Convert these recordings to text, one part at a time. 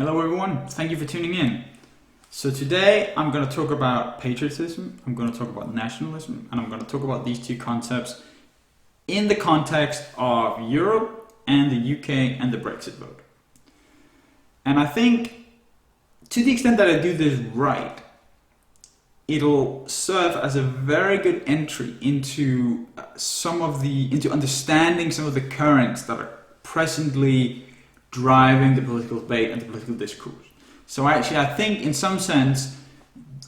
Hello everyone, thank you for tuning in. So today I'm going to talk about patriotism, I'm going to talk about nationalism, and I'm going to talk about these two concepts in the context of Europe and the UK and the Brexit vote. And I think to the extent that I do this right, it'll serve as a very good entry into understanding some of the currents that are presently driving the political debate and the political discourse. So actually, I think in some sense,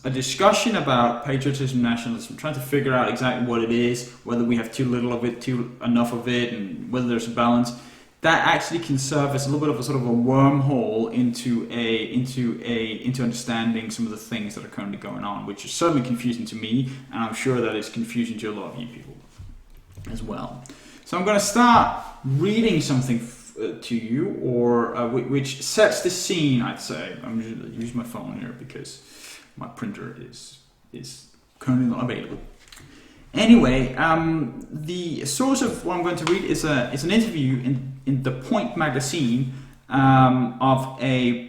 a discussion about patriotism, nationalism, trying to figure out exactly what it is, whether we have too little of it, too enough of it, and whether there's a balance, that actually can serve as a little bit of a sort of a wormhole into understanding some of the things that are currently going on, which is certainly confusing to me, and I'm sure that it's confusing to a lot of you people as well. So I'm going to start reading something to you, or which sets the scene, I'd say. I'm going to use my phone here because my printer is currently not available. Anyway, the source of what I'm going to read is an interview in the Point magazine of a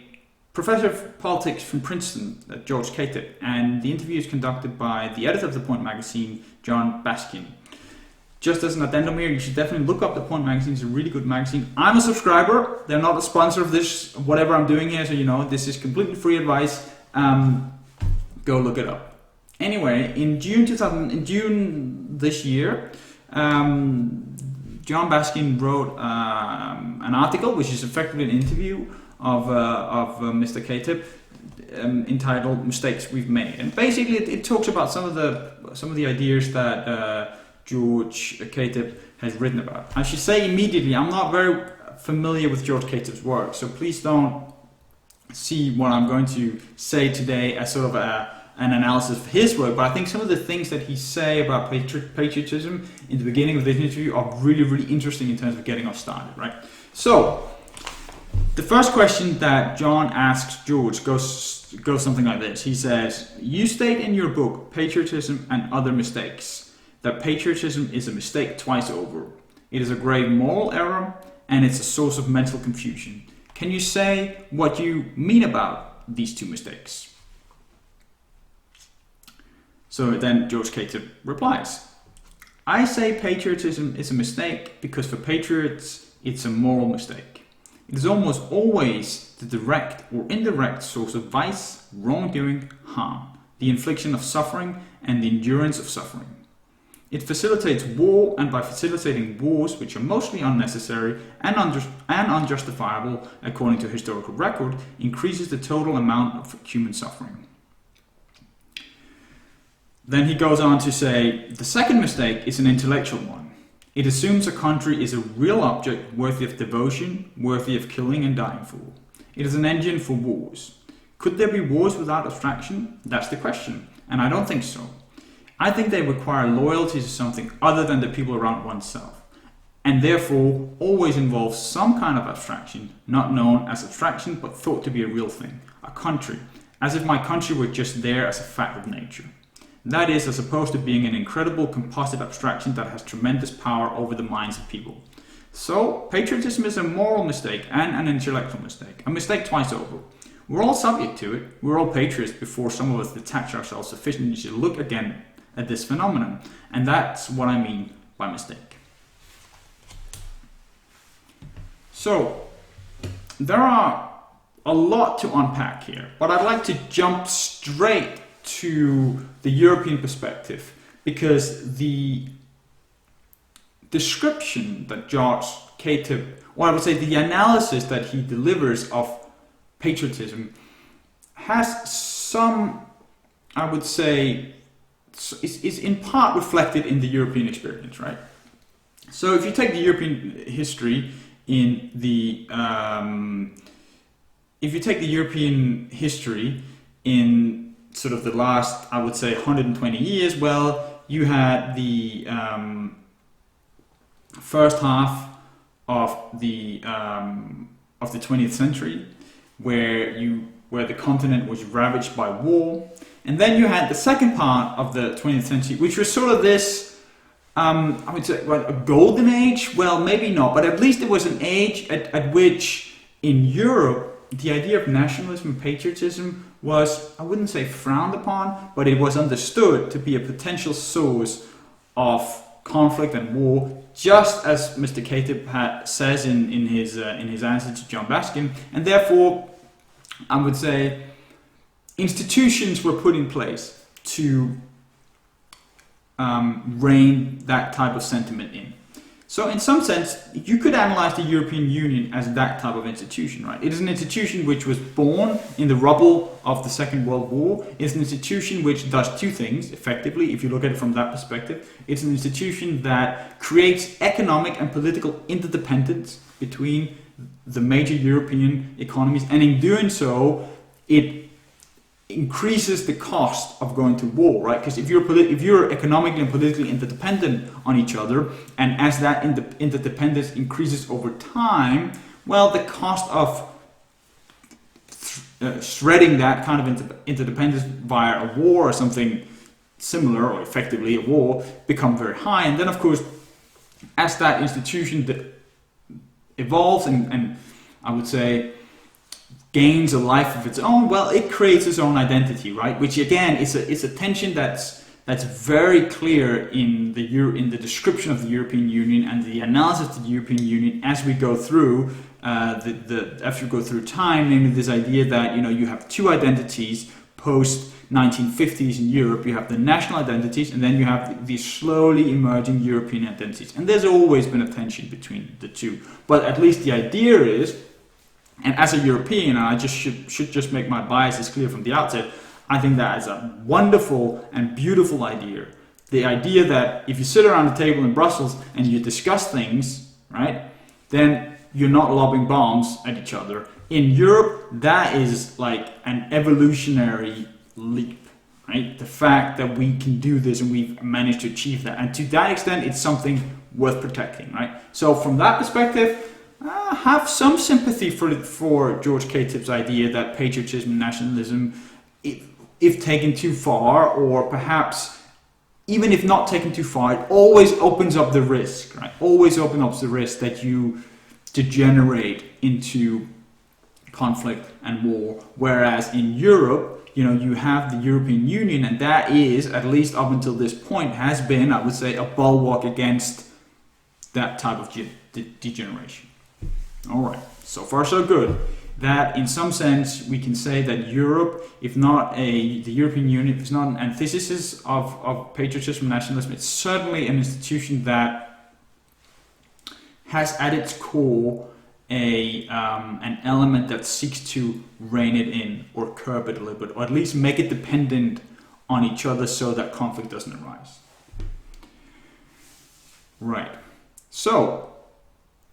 professor of politics from Princeton, George Kateb, and the interview is conducted by the editor of the Point magazine, Jon Baskin. Just as an addendum here, you should definitely look up the Point magazine. It's a really good magazine. I'm a subscriber. They're not a sponsor of this, whatever I'm doing here, so you know, this is completely free advice. Go look it up. Anyway, in June this year, Jon Baskin wrote an article, which is effectively an interview of Mr. Kateb, entitled "Mistakes We've Made," and basically it talks about some of the ideas that George Kateb has written about. I should say immediately, I'm not very familiar with George Kateb's work, so please don't see what I'm going to say today as sort of an analysis of his work, but I think some of the things that he say about patriotism in the beginning of this interview are really, really interesting in terms of getting us started, right? So, the first question that John asks George goes something like this. He says, "You state in your book, Patriotism and Other Mistakes, that patriotism is a mistake twice over. It is a grave moral error, and it's a source of mental confusion. Can you say what you mean about these two mistakes?" So then George Kateb replies, "I say patriotism is a mistake because for patriots it's a moral mistake. It is almost always the direct or indirect source of vice, wrongdoing, harm, the infliction of suffering, and the endurance of suffering. It facilitates war, and by facilitating wars which are mostly unnecessary and unjustifiable according to historical record, increases the total amount of human suffering." Then he goes on to say, "The second mistake is an intellectual one. It assumes a country is a real object worthy of devotion, worthy of killing and dying for. It is an engine for wars. Could there be wars without abstraction? That's the question, and I don't think so. I think they require loyalty to something other than the people around oneself, and therefore always involve some kind of abstraction, not known as abstraction but thought to be a real thing, a country, as if my country were just there as a fact of nature. That is, as opposed to being an incredible composite abstraction that has tremendous power over the minds of people. So, patriotism is a moral mistake and an intellectual mistake, a mistake twice over. We're all subject to it. We're all patriots before some of us detach ourselves sufficiently to look again at this phenomenon, and that's what I mean by mistake." So, there are a lot to unpack here, but I'd like to jump straight to the European perspective, because the description that George Kateb, or I would say the analysis that he delivers of patriotism, has some, I would say, is in part reflected in the European experience, right? So if you take the European history in sort of the last, I would say, 120 years, well, you had the first half of the 20th century, where the continent was ravaged by war. And then you had the second part of the 20th century, which was sort of this, I would say, well, a golden age? Well, maybe not, but at least it was an age at which in Europe the idea of nationalism and patriotism was, I wouldn't say frowned upon, but it was understood to be a potential source of conflict and war, just as Mr. Kateb says in his answer to Jon Baskin, and therefore I would say institutions were put in place to rein that type of sentiment in. So in some sense, you could analyze the European Union as that type of institution, right? It is an institution which was born in the rubble of the Second World War. It's an institution which does two things, effectively, if you look at it from that perspective. It's an institution that creates economic and political interdependence between the major European economies, and in doing so, it increases the cost of going to war, right? Because if you're economically and politically interdependent on each other, and as that interdependence increases over time, well, the cost of shredding that kind of interdependence via a war or something similar, or effectively a war, become very high. And then, of course, as that institution evolves and I would say gains a life of its own, well, it creates its own identity, right? Which again is a tension that's very clear in the description of the European Union and the analysis of the European Union as we go through time. Namely, this idea that you have two identities post 1950s in Europe. You have the national identities, and then you have these slowly emerging European identities. And there's always been a tension between the two. But at least the idea is. And as a European, and I should just make my biases clear from the outset, I think that is a wonderful and beautiful idea. The idea that if you sit around the table in Brussels and you discuss things, right, then you're not lobbing bombs at each other. In Europe, that is like an evolutionary leap, right? The fact that we can do this and we've managed to achieve that. And to that extent, it's something worth protecting, right? So from that perspective, have some sympathy for George Kateb's idea that patriotism and nationalism, if taken too far, or perhaps even if not taken too far, it always opens up the risk, right? Always opens up the risk that you degenerate into conflict and war. Whereas in Europe, you have the European Union, and that is, at least up until this point, has been, I would say, a bulwark against that type of degeneration. All right, so far so good. That in some sense we can say that Europe, if not the European Union, is not an antithesis of patriotism and nationalism. It's certainly an institution that has at its core an element that seeks to rein it in or curb it a little bit, or at least make it dependent on each other so that conflict doesn't arise. Right. So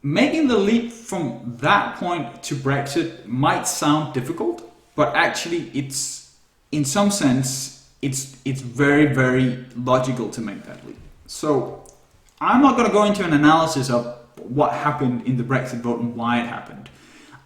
making the leap from that point to Brexit might sound difficult, but actually it's, in some sense, it's very, very logical to make that leap. So I'm not going to go into an analysis of what happened in the Brexit vote and why it happened.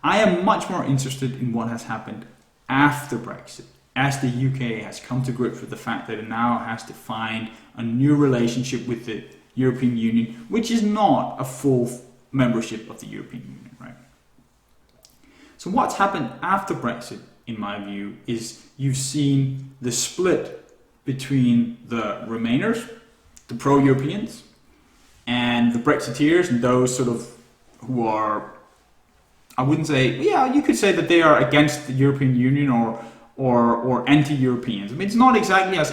I am much more interested in what has happened after Brexit, as the UK has come to grips with the fact that it now has to find a new relationship with the European Union, which is not a full membership of the European Union, right? So what's happened after Brexit, in my view, is you've seen the split between the Remainers, the pro-Europeans, and the Brexiteers, and those sort of who are, I wouldn't say, yeah, you could say that they are against the European Union or anti-Europeans. I mean, it's not exactly as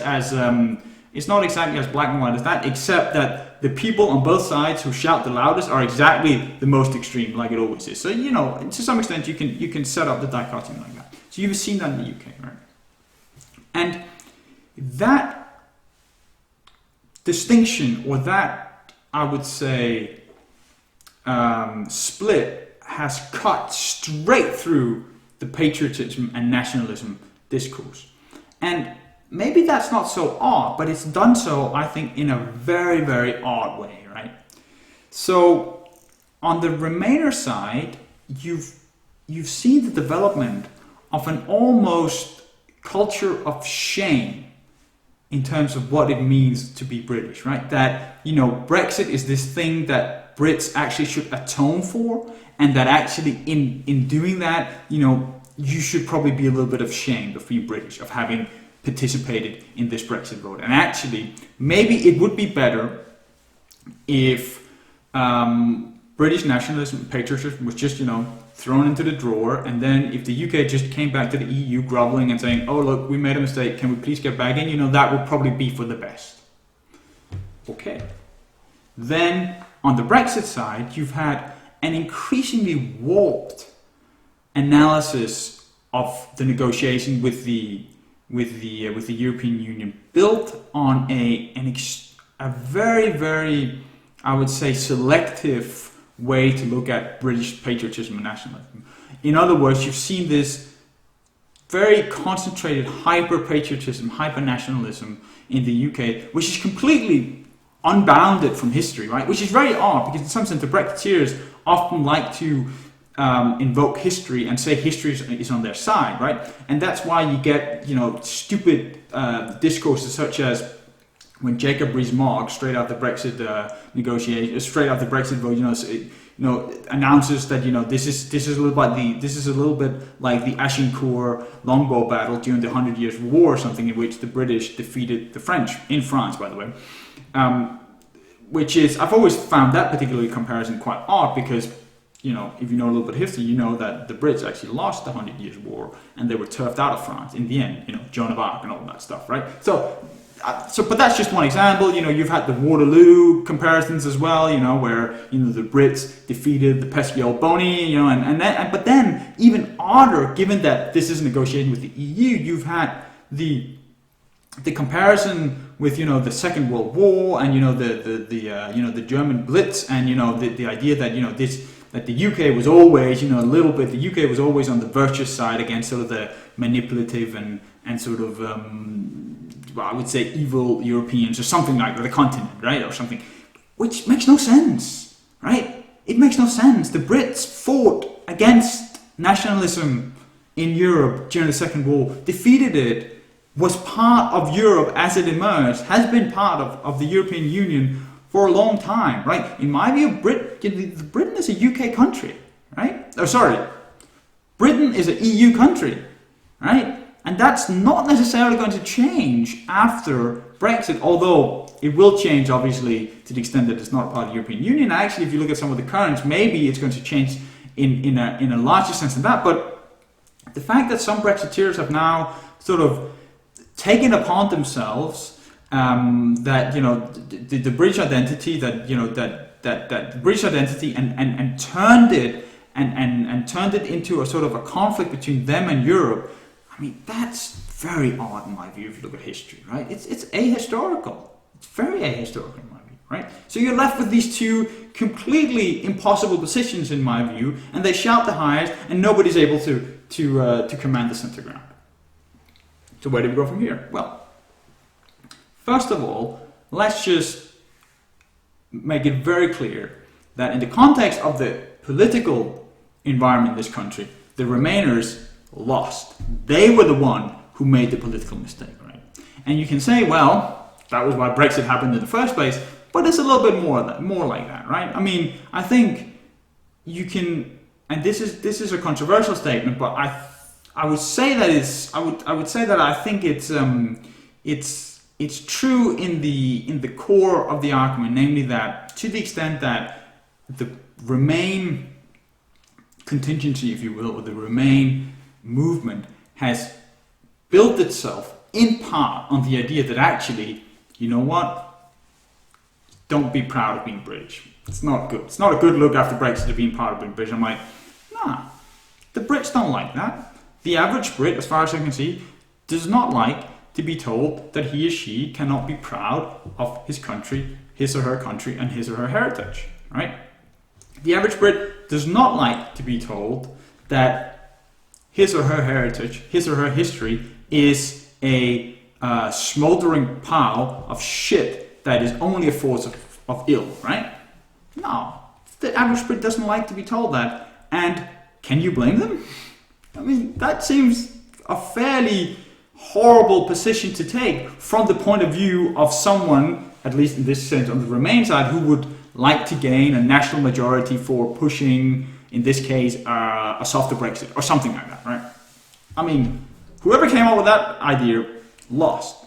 black and white as that, except that the people on both sides who shout the loudest are exactly the most extreme, like it always is. So, to some extent, you can set up the dichotomy like that. So you've seen that in the UK, right? And that distinction, or that, I would say, split has cut straight through the patriotism and nationalism discourse. And maybe that's not so odd, but it's done so, I think, in a very, very odd way, right? So on the Remainer side, you've seen the development of an almost culture of shame in terms of what it means to be British, right? That, Brexit is this thing that that Brits actually should atone for, and that actually in doing that, you should probably be a little bit ashamed of being British, of having participated in this Brexit vote. And actually, maybe it would be better if British nationalism and patriotism was just, thrown into the drawer, and then if the UK just came back to the EU groveling and saying, oh look, we made a mistake, can we please get back in, that would probably be for the best. Okay. Then on the Brexit side, you've had an increasingly warped analysis of the negotiation with the European Union, built on a very, very, I would say, selective way to look at British patriotism and nationalism. In other words, you've seen this very concentrated hyper-patriotism, hyper-nationalism in the UK, which is completely unbounded from history, right? Which is very odd, because in some sense the Brexiteers often like to invoke history and say history is on their side, right? And that's why you get, stupid discourses such as when Jacob Rees-Mogg, straight out the Brexit negotiation, straight out the Brexit vote, announces that this is a little bit like the Agincourt longbow battle during the 100 Years' War, or something, in which the British defeated the French in France, by the way. Which is, I've always found that particular comparison quite odd, because if you know a little bit of history, you know that the Brits actually lost the 100 Years' War and they were turfed out of France in the end. Joan of Arc and all that stuff, right? But that's just one example. You've had the Waterloo comparisons as well. Where the Brits defeated the pesky old Boney. But then even odder, given that this is a negotiation with the EU, you've had the comparison with the Second World War and the German Blitz, and the idea that that the UK was always the UK was always on the virtuous side against sort of the manipulative and sort of I would say evil Europeans, or something like that, the continent, right, or something, which makes no sense, right? It makes no sense. The Brits fought against nationalism in Europe during the Second War, defeated it, was part of Europe as it emerged, has been part of the European Union for a long time, right? In my view, Britain is a UK country, right? Oh, sorry, Britain is an EU country, right? And that's not necessarily going to change after Brexit, although it will change, obviously, to the extent that it's not part of the European Union. Actually, if you look at some of the currents, maybe it's going to change in a larger sense than that. But the fact that some Brexiteers have now sort of taken upon themselves that the British identity, that British identity, and turned it turned it into a sort of a conflict between them and Europe. I mean, that's very odd in my view if you look at history, right? It's ahistorical. It's very ahistorical in my view, right? So you're left with these two completely impossible positions in my view, and they shout the highest, and nobody's able to command the center ground. So where do we go from here? Well, first of all, let's just make it very clear that in the context of the political environment in this country, the Remainers lost. They were the one who made the political mistake, right? And you can say, well, that was why Brexit happened in the first place, but it's a little bit more like that, right? I mean, I think you can, and this is a controversial statement, but I would say that I would say that I think it's true in the core of the argument, namely that to the extent that the Remain contingency, if you will, or the Remain movement has built itself in part on the idea that actually, you know what, don't be proud of being British. It's not good. It's not a good look after Brexit of being part of being British. I'm like, nah, the Brits don't like that. The average Brit, as far as I can see, does not like to be told that he or she cannot be proud of his country, his or her country, and his or her heritage, right? The average Brit does not like to be told that his or her heritage, his or her history, is a smoldering pile of shit that is only a force of ill, right? No, the average Brit doesn't like to be told that. And can you blame them? I mean, that seems a fairly horrible position to take from the point of view of someone, at least in this sense on the Remain side, who would like to gain a national majority for pushing, in this case, a softer Brexit or something like that, right? I mean, whoever came up with that idea lost.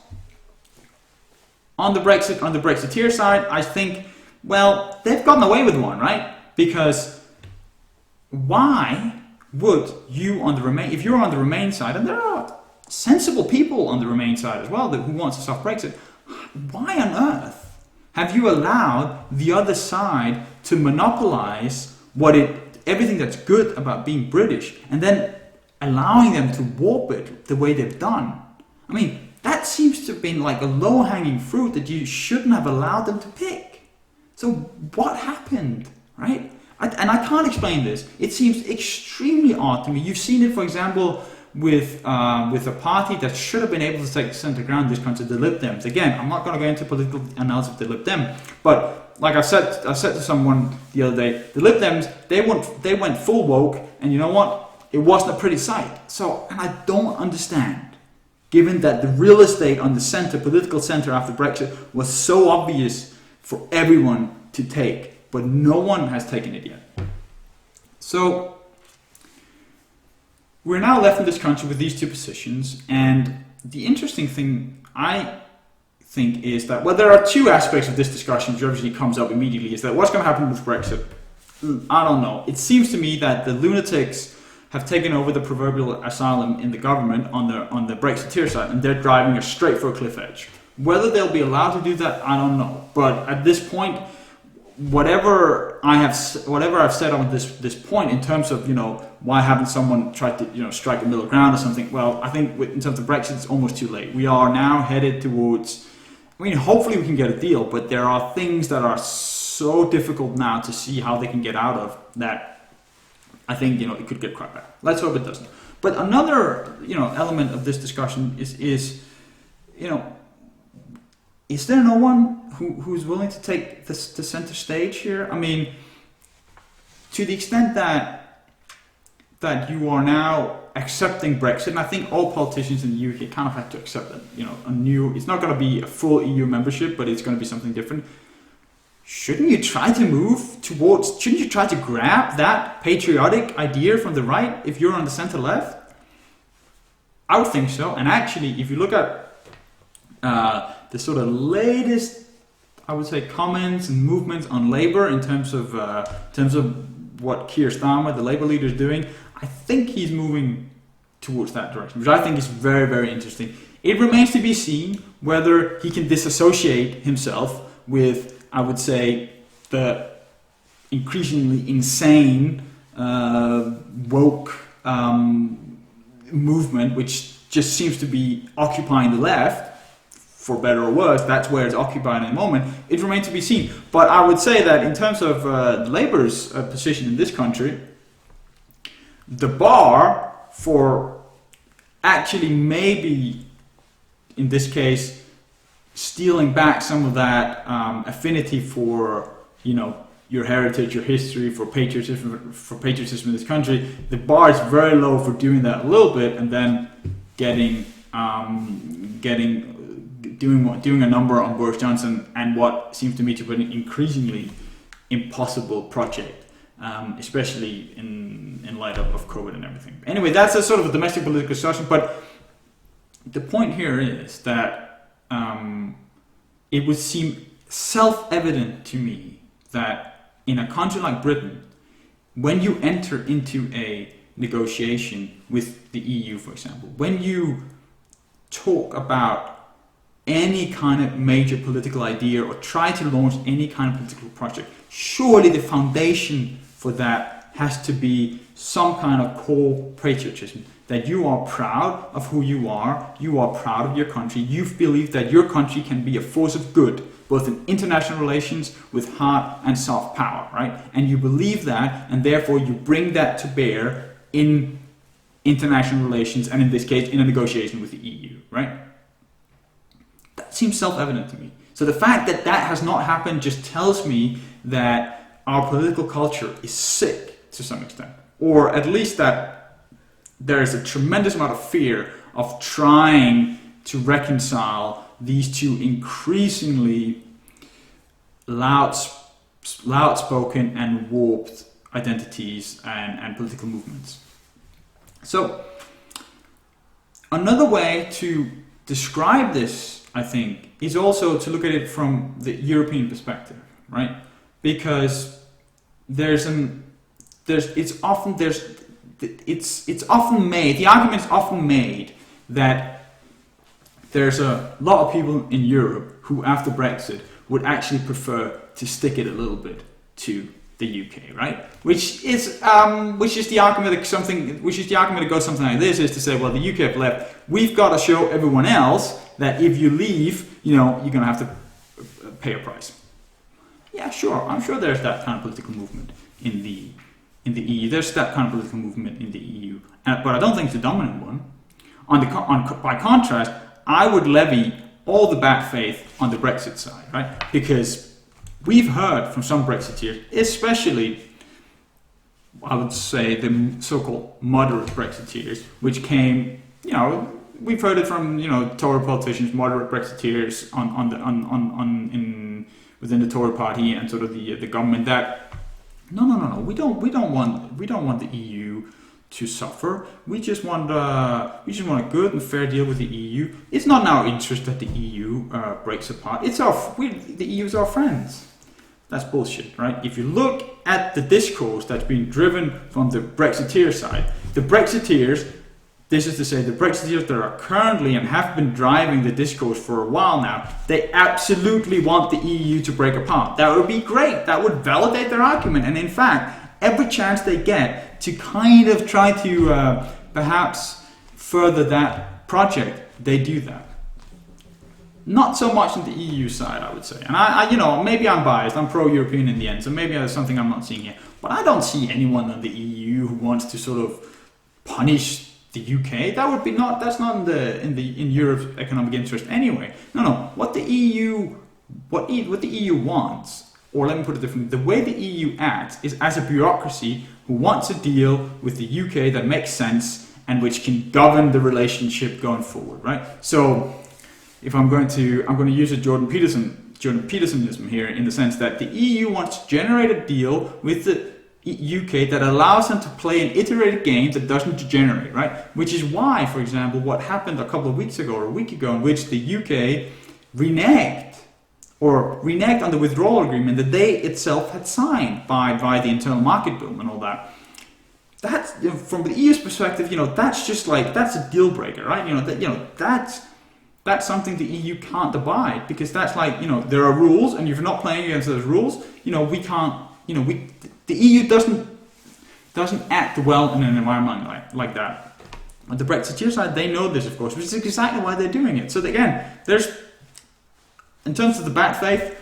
On the Brexiteer side, I think, well, they've gotten away with one, right? Because why would you on the Remain, if you're on the Remain side, and there are sensible people on the Remain side as well who wants a soft Brexit, why on earth have you allowed the other side to monopolize everything that's good about being British and then allowing them to warp it the way they've done? I mean, that seems to have been like a low-hanging fruit that you shouldn't have allowed them to pick. So what happened, right? And I can't explain this. It seems extremely odd to me. You've seen it, for example, with a party that should have been able to take center ground in this country, the Lib Dems. Again, I'm not going to go into political analysis of the Lib Dem, but like I said to someone the other day, the Lib Dems, they went full woke, and you know what? It wasn't a pretty sight. So, and I don't understand, given that the real estate on the center, political center after Brexit was so obvious for everyone to take, but no one has taken it yet. So we're now left in this country with these two positions, and the interesting thing I think is that, well, there are two aspects of this discussion which obviously comes up immediately, is that what's going to happen with Brexit? I don't know. It seems to me that the lunatics have taken over the proverbial asylum in the government on the Brexiteer side, and they're driving us straight for a cliff edge. Whether they'll be allowed to do that, I don't know. But at this point, whatever I've said on this point in terms of, why haven't someone tried to strike a middle ground or something? Well, I think in terms of Brexit, it's almost too late. We are now headed towards. I mean, hopefully we can get a deal, but there are things that are so difficult now to see how they can get out of that. I think it could get quite bad. Let's hope it doesn't. But another element of this discussion is there no one who's willing to take the center stage here? I mean, to the extent that you are now accepting Brexit, and I think all politicians in the UK kind of have to accept that, it's not going to be a full EU membership, but it's going to be something different. Shouldn't you try to grab that patriotic idea from the right if you're on the center left? I would think so. And actually, if you look at the sort of latest, I would say, comments and movements on Labour in terms of what Keir Starmer, the Labour leader, is doing, I think he's moving towards that direction, which I think is very, very interesting. It remains to be seen whether he can disassociate himself with, I would say, the increasingly insane woke movement, which just seems to be occupying the left, for better or worse. That's where it's occupied at the moment. It remains to be seen. But I would say that in terms of Labour's position in this country, the bar for actually maybe, in this case, stealing back some of that affinity for, your heritage, your history, for patriotism in this country, the bar is very low for doing that a little bit and then doing a number on Boris Johnson and what seems to me to be an increasingly impossible project, especially in light of COVID and everything. Anyway, that's a sort of a domestic political discussion, but the point here is that it would seem self-evident to me that in a country like Britain, when you enter into a negotiation with the EU, for example, when you talk about any kind of major political idea or try to launch any kind of political project, surely the foundation for that has to be some kind of core patriotism, that you are proud of who you are proud of your country, you believe that your country can be a force of good, both in international relations with hard and soft power, right? And you believe that, and therefore you bring that to bear in international relations, and in this case, in a negotiation with the EU, right? That seems self-evident to me. So the fact that that has not happened just tells me that our political culture is sick to some extent, or at least that there is a tremendous amount of fear of trying to reconcile these two increasingly loud loud-spoken and warped identities and political movements. So another way to describe this, I think, is also to look at it from the European perspective, right? Because the argument is often made that there's a lot of people in Europe who, after Brexit, would actually prefer to stick it a little bit to the UK, right? Which is the argument that goes something like this: is to say, well, the UK have left. We've got to show everyone else that if you leave, you're going to have to pay a price. Yeah, sure. I'm sure there's that kind of political movement in the EU. There's that kind of political movement in the EU, but I don't think it's the dominant one. By contrast, I would levy all the bad faith on the Brexit side, right? Because we've heard from some Brexiteers, especially, I would say, the so-called moderate Brexiteers, which came, we've heard it from, Tory politicians, moderate Brexiteers within the Tory party and sort of the government, that no, we don't want the EU to suffer. We just want a good and fair deal with the EU. It's not in our interest that the EU breaks apart. The EU is our friends. That's bullshit, right? If you look at the discourse that's being driven from the Brexiteer side, the Brexiteers, this is to say the Brexiteers that are currently and have been driving the discourse for a while now, they absolutely want the EU to break apart. That would be great. That would validate their argument. And in fact, every chance they get to kind of try to perhaps further that project, they do that. Not so much on the EU side, I would say. And I maybe I'm biased. I'm pro-European in the end, so maybe there's something I'm not seeing here. But I don't see anyone in the EU who wants to sort of punish the UK. That's not in Europe's economic interest anyway. No. What the EU wants, or let me put it differently, the way the EU acts is as a bureaucracy who wants a deal with the UK that makes sense and which can govern the relationship going forward, right? So if I'm going to use a Jordan Petersonism here, in the sense that the EU wants to generate a deal with the UK that allows them to play an iterated game that doesn't degenerate, right? Which is why, for example, what happened a couple of weeks ago or a week ago, in which the UK reneged on the withdrawal agreement that they itself had signed by the internal market bill and all that. That's, from the EU's perspective, that's just like, that's a deal breaker, right? That's something the EU can't abide, because that's like, there are rules, and if you're not playing against those rules, we can't, the EU doesn't act well in an environment like that. On the Brexiteer side, they know this, of course, which is exactly why they're doing it. So again, in terms of the bad faith,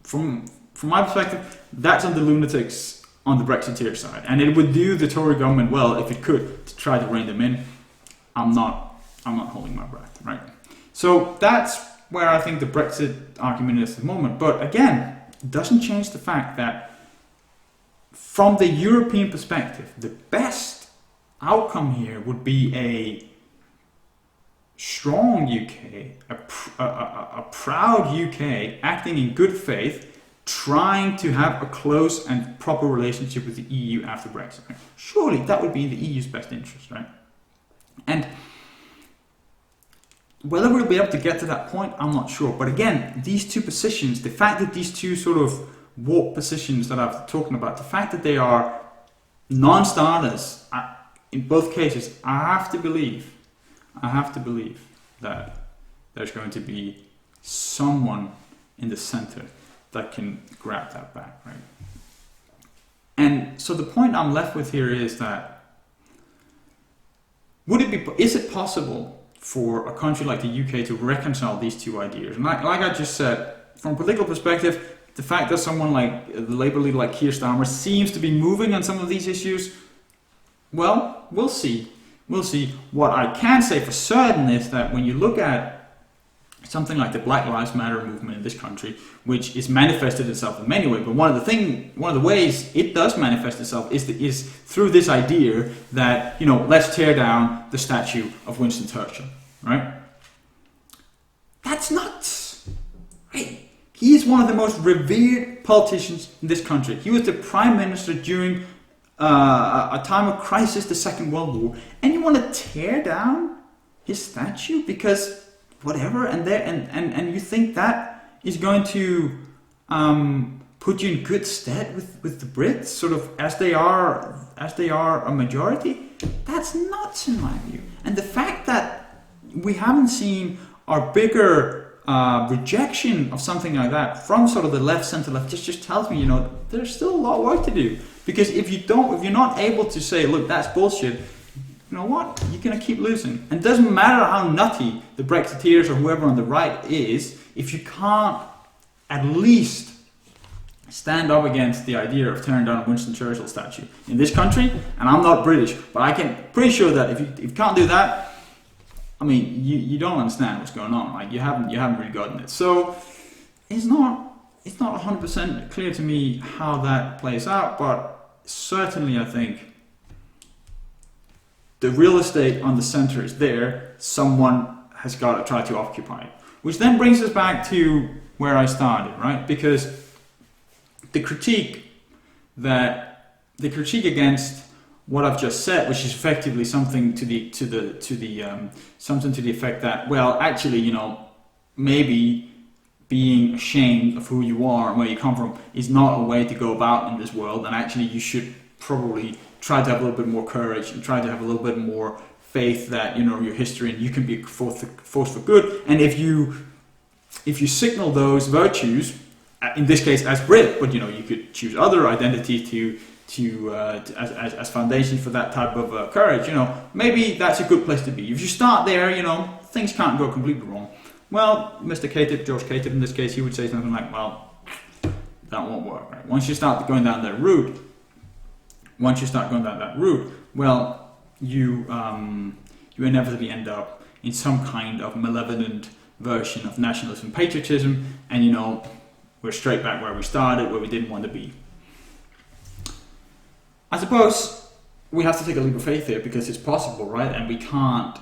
from my perspective, that's on the lunatics on the Brexiteer side, and it would do the Tory government well if it could to try to rein them in. I'm not holding my breath, right? So that's where I think the Brexit argument is at the moment. But again, it doesn't change the fact that from the European perspective, the best outcome here would be a strong UK, a proud UK acting in good faith, trying to have a close and proper relationship with the EU after Brexit. Surely that would be in the EU's best interest, right? And whether we'll be able to get to that point, I'm not sure. But again, these two positions, the fact that these two sort of warped positions that I've talking about, the fact that they are non-starters in both cases, I have to believe that there's going to be someone in the center that can grab that back, right? And so the point I'm left with here is that is it possible for a country like the UK to reconcile these two ideas? And like I just said, from a political perspective, the fact that someone like the Labour leader like Keir Starmer seems to be moving on some of these issues, well, we'll see. We'll see. What I can say for certain is that when you look at something like the Black Lives Matter movement in this country, which is manifested itself in many ways, but one of the ways it does manifest itself is through this idea that, let's tear down the statue of Winston Churchill, right? That's nuts, right? He is one of the most revered politicians in this country. He was the prime minister during a time of crisis, the Second World War, and you want to tear down his statue because whatever, and you think that is going to put you in good stead with the Brits, sort of as they are a majority? That's nuts in my view. And the fact that we haven't seen our bigger rejection of something like that from sort of the left, centre left, just tells me, there's still a lot of work to do. Because if you're not able to say, look, that's bullshit, you know what? You're going to keep losing. And it doesn't matter how nutty the Brexiteers or whoever on the right is, if you can't at least stand up against the idea of tearing down a Winston Churchill statue in this country. And I'm not British, but I can pretty sure that if you can't do that, I mean, you don't understand what's going on. Like you haven't really gotten it. So it's not 100% clear to me how that plays out, but certainly I think the real estate on the center is there. Someone has got to try to occupy it, which then brings us back to where I started, right? Because the critique against what I've just said, which is effectively something to the effect that, well, actually, maybe being ashamed of who you are and where you come from is not a way to go about in this world, and actually you should probably try to have a little bit more courage and try to have a little bit more faith that your history and you can be a force for good. And if you signal those virtues, in this case as Brit, but you could choose other identities as foundation for that type of courage. Maybe that's a good place to be. If you start there, things can't go completely wrong. Well, Mr. Kateb, George Kateb in this case, he would say something like, well, that won't work. Right? Once you start going down that route, well, you inevitably end up in some kind of malevolent version of nationalism, patriotism, and we're straight back where we started, where we didn't want to be. I suppose we have to take a leap of faith here because it's possible, right? And we can't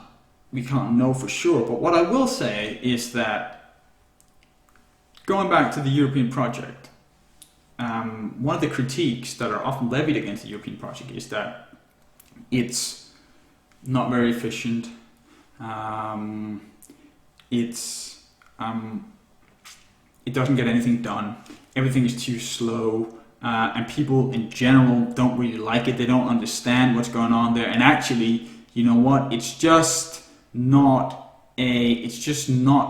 know for sure. But what I will say is that going back to the European project, one of the critiques that are often levied against the European project is that it's not very efficient. It doesn't get anything done. Everything is too slow. And people in general don't really like it. They don't understand what's going on there. And actually, you know what? It's just not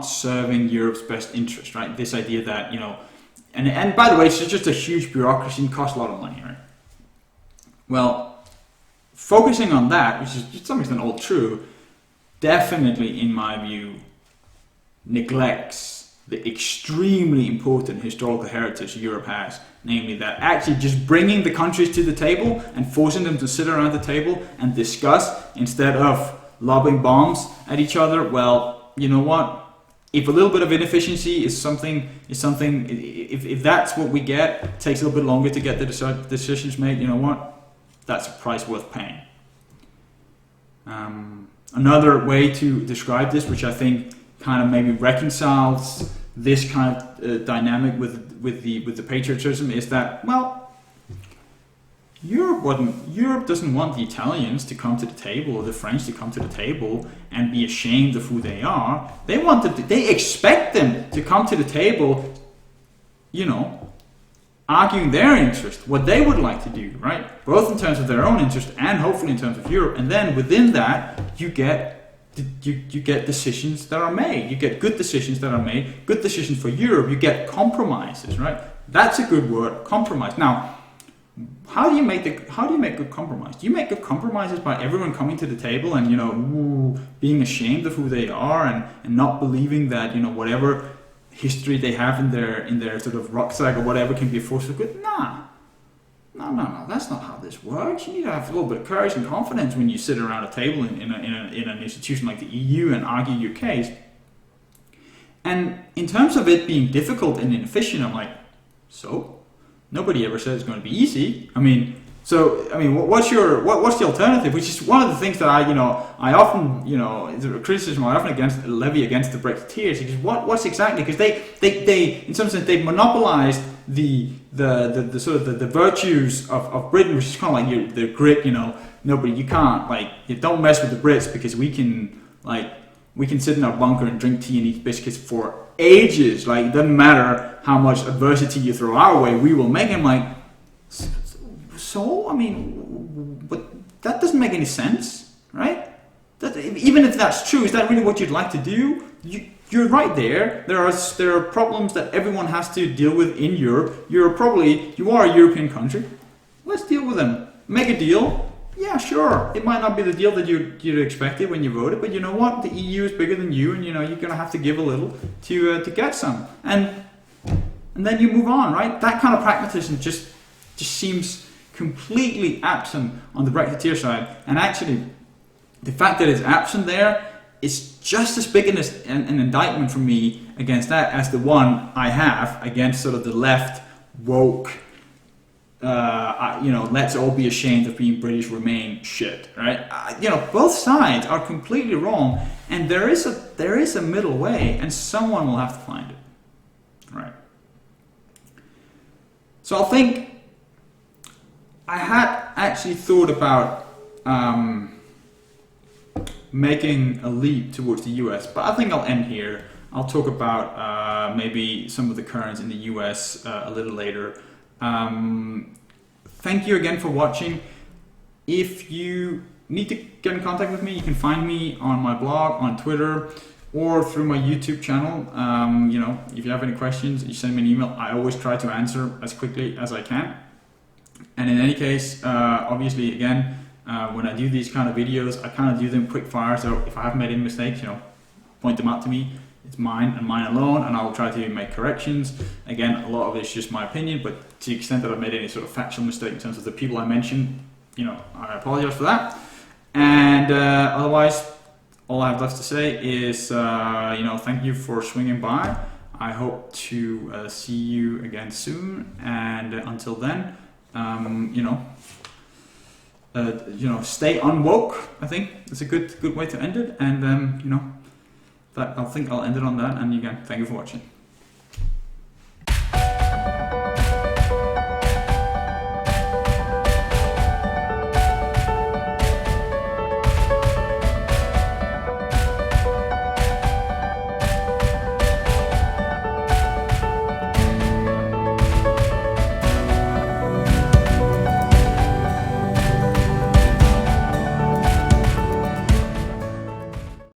serving Europe's best interest, right? This idea that, and by the way, it's just a huge bureaucracy and costs a lot of money, right? Well, focusing on that, which is to some extent all true, definitely, in my view, neglects the extremely important historical heritage Europe has, namely that actually just bringing the countries to the table and forcing them to sit around the table and discuss instead of lobbing bombs at each other. Well, you know what? If a little bit of inefficiency is something, if that's what we get, it takes a little bit longer to get the decisions made. You know what? That's a price worth paying. Another way to describe this, which I think kind of maybe reconciles this kind of dynamic with the patriotism, is that, well, Europe doesn't want the Italians to come to the table or the French to come to the table and be ashamed of who they are. They expect them to come to the table, arguing their interest, what they would like to do, right? Both in terms of their own interest and hopefully in terms of Europe. And then within that, you get decisions that are made. You get good decisions that are made, good decisions for Europe. You get compromises, right? That's a good word, compromise. Now, how do you make good compromise? Do you make good compromises by everyone coming to the table and being ashamed of who they are and not believing that whatever history they have in their sort of rucksack or whatever can be a force for good? No, that's not how this works. You need to have a little bit of courage and confidence when you sit around a table in an institution like the EU and argue your case. And in terms of it being difficult and inefficient, I'm like, so? Nobody ever said it's going to be easy. I mean, So, I mean, what's the alternative? Which is one of the things that I often, the criticism I often levy against the Brexiteers. Because what's exactly, because they in some sense they've monopolised the sort of the virtues of Britain, which is kind of like the grit. Nobody, you can't you don't mess with the Brits because we can sit in our bunker and drink tea and eat biscuits for ages. It doesn't matter how much adversity you throw our way, we will make him So, I mean, but that doesn't make any sense, right? Even if that's true, is that really what you'd like to do? You're right there. There are problems that everyone has to deal with in Europe. You are a European country. Let's deal with them. Make a deal. Yeah, sure. It might not be the deal that you'd expected when you voted, but you know what? The EU is bigger than you, and you're gonna have to give a little to get some, and then you move on, right? That kind of pragmatism just seems completely absent on the Brexiteer side, and actually the fact that it's absent there is just as big an indictment for me against that as the one I have against sort of the left woke let's all be ashamed of being British, remain shit, right? Both sides are completely wrong, and there is a middle way, and someone will have to find it, right? So I think I had actually thought about making a leap towards the US, but I think I'll end here. I'll talk about maybe some of the currents in the US a little later. Thank you again for watching. If you need to get in contact with me, you can find me on my blog, on Twitter, or through my YouTube channel. If you have any questions, you send me an email. I always try to answer as quickly as I can. And in any case, obviously, again, when I do these kind of videos, I kind of do them quick fire. So if I have made any mistakes, point them out to me. It's mine and mine alone, and I will try to make corrections. Again, a lot of it's just my opinion, but to the extent that I've made any sort of factual mistake in terms of the people I mentioned, I apologize for that. And otherwise, all I have left to say is, thank you for swinging by. I hope to see you again soon, and until then, stay unwoke. I think it's a good way to end it, and I think I'll end it on that. And again, thank you for watching.